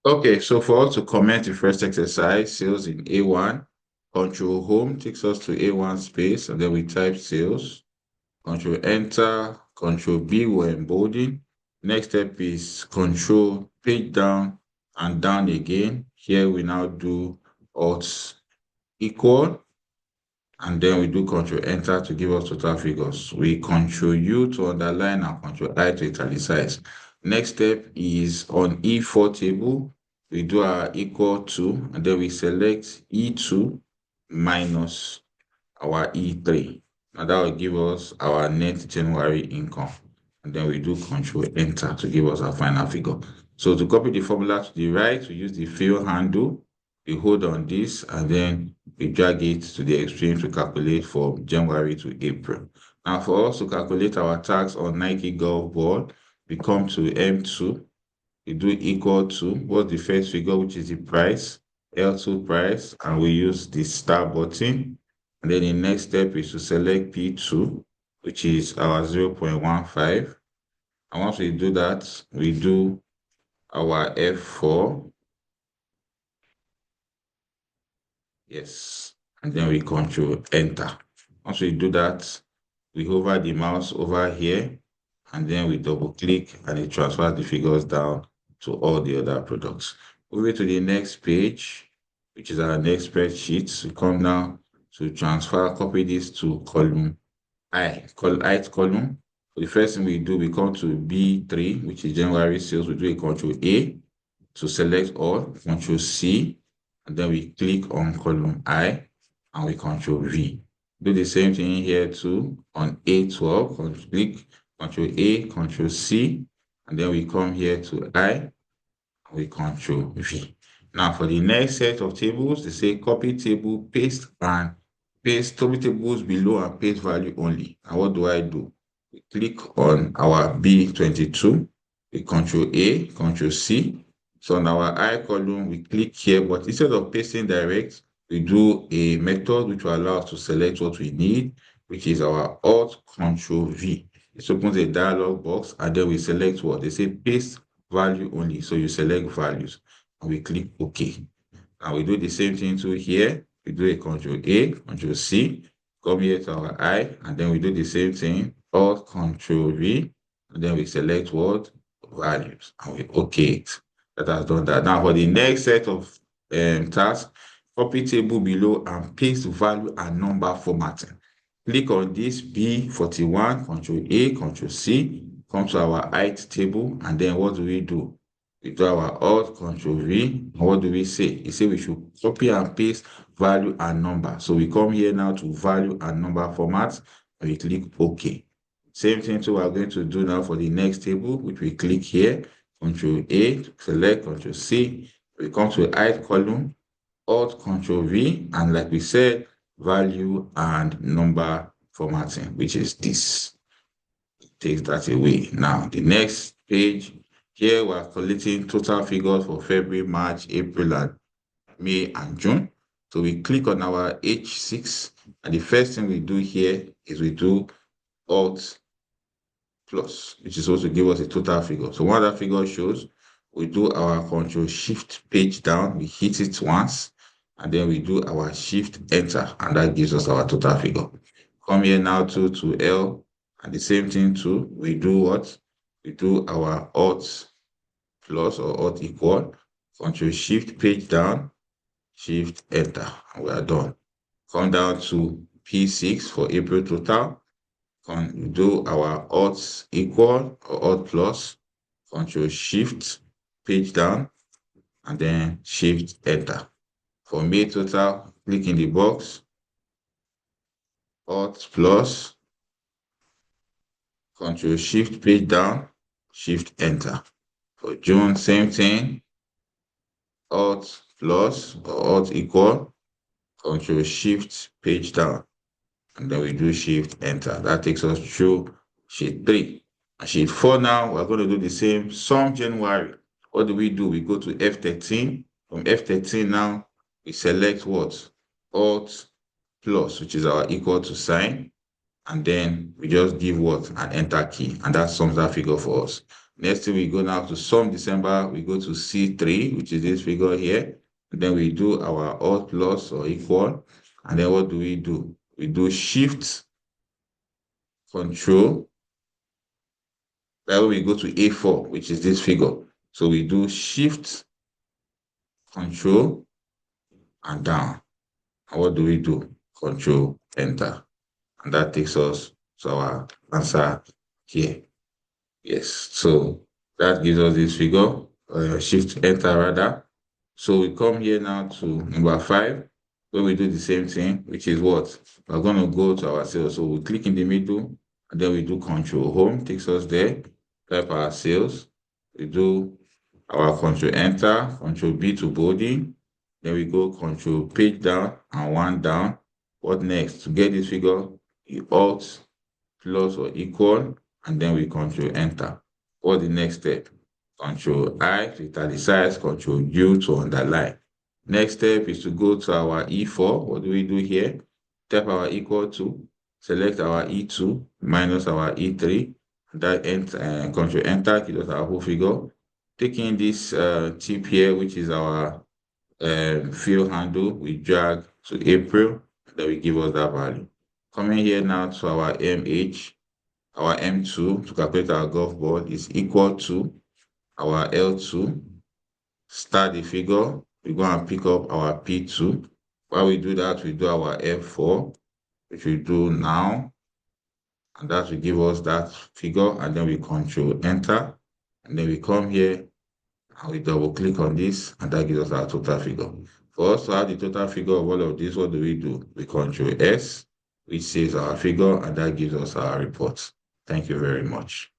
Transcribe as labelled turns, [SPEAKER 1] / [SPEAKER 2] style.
[SPEAKER 1] Okay, so for us to comment the first exercise, sales in A1, Control Home takes us to A1 space, and then we type sales, Control Enter, Control B, we're emboldened. Next step is Control Page Down and down again. Here we now do Alt equal, and then we do Control Enter to give us total figures. We Control U to underline and Control I to italicize. Next step is on E4 table, we do our equal to, and then we select E2 minus our E3. And that will give us our net January income. And then we do Control Enter to give us our final figure. So to copy the formula to the right, we use the fill handle. We hold on this and then we drag it to the extreme to calculate from January to April. Now for us to calculate our tax on Nike golf ball, we come to M2. We do equal to what's the first figure, which is the price, L2 price, and we use the star button. And then the next step is to select P2, which is our 0.15. And once we do that, we do our F4. Yes. And then we Control Enter. Once we do that, we hover the mouse over here, and then we double click and it transfers the figures down to all the other products. Moving to the next page, which is our next spreadsheet. We come now to transfer, copy this to column ith column. So the first thing we do, we come to B3, which is January sales. We do a Control A to select all, Control C, and then we click on column I, and we Control V. Do the same thing here too on A12, click Control A, Control C, and then we come here to I, and we Control V. Now for the next set of tables, they say copy table, paste, and paste copy tables below and paste value only. And what do? We click on our B22, we Control A, Control C. So on our I column, we click here, but instead of pasting direct, we do a method which will allow us to select what we need, which is our Alt Control V. It opens a dialog box, and then we select what? They say paste value only. So you select values, and we click OK. And we do the same thing to here. We do a Control A, Control C, come here to our I, and then we do the same thing, Alt Control V, and then we select what? Values, and we OK it. That has done that. Now for the next set of tasks, copy table below and paste value and number formatting. Click on this B41, Control A, Control C, come to our height table, and then what do? We do our Alt Control V, and what do we say? It says we should copy and paste value and number. So we come here now to value and number format, and we click OK. Same thing we are going to do now for the next table, which we click here, Control A, select Control C, we come to the height column, Alt Control V, and like we said, value and number formatting, which is this. Takes that away. Now, the next page, here we are collecting total figures for February, March, April, and May, and June. So we click on our H6, and the first thing we do here is we do Alt plus, which is supposed to give us a total figure. So what that figure shows, we do our Control Shift page down, we hit it once, and then we do our Shift Enter, and that gives us our total figure. Come here now to L, and the same thing too. We do what? We do our Alt plus or Alt equal, Control Shift page down, Shift Enter, and we are done. Come down to P6 for April total. Do our Alt equal or Alt plus, Control Shift page down, and then Shift Enter. For May total, click in the box, Alt plus, Control Shift page down, Shift Enter. For June, same thing, Alt plus or Alt equal, Control Shift page down, and then we do Shift Enter. That takes us through sheet 3. And sheet 4 now, we're going to do the same. Sum January. What do? We go to F13. From F13 now, we select what? Alt plus, which is our equal to sign. And then we just give what? An enter key. And that sums that figure for us. Next thing we go now to sum December, we go to C3, which is this figure here. And then we do our all plus or equal. And then what do? We do shift, control. Then we go to A4, which is this figure. So we do shift, control, and down. And what do? Control, enter. And that takes us to our answer here. Yes, so that gives us this figure, shift enter rather. So we come here now to number 5, where we do the same thing, which is what? We're going to go to our sales. So we click in the middle, and then we do control home, takes us there, type our sales. We do our control enter, control B to body. Then we go control page down and 1 down. What next? To get this figure, you alt plus or equal, and then we control enter. What the next step? Control I to italicize, control U to underline. Next step is to go to our E4. What do we do here? Type our equal to, select our E2 minus our E3. That enter, control enter gives us our whole figure. Taking this tip here, which is our field handle, we drag to April, that will give us that value. Coming here now to our MH, our M2 to calculate our golf ball is equal to our L2. Start the figure. We go and pick up our P2. While we do that, we do our F4, which we do now. And that will give us that figure. And then we control enter. And then we come here and we double click on this. And that gives us our total figure. For us to have the total figure of all of this, what do? We control S, which saves our figure. And that gives us our report. Thank you very much.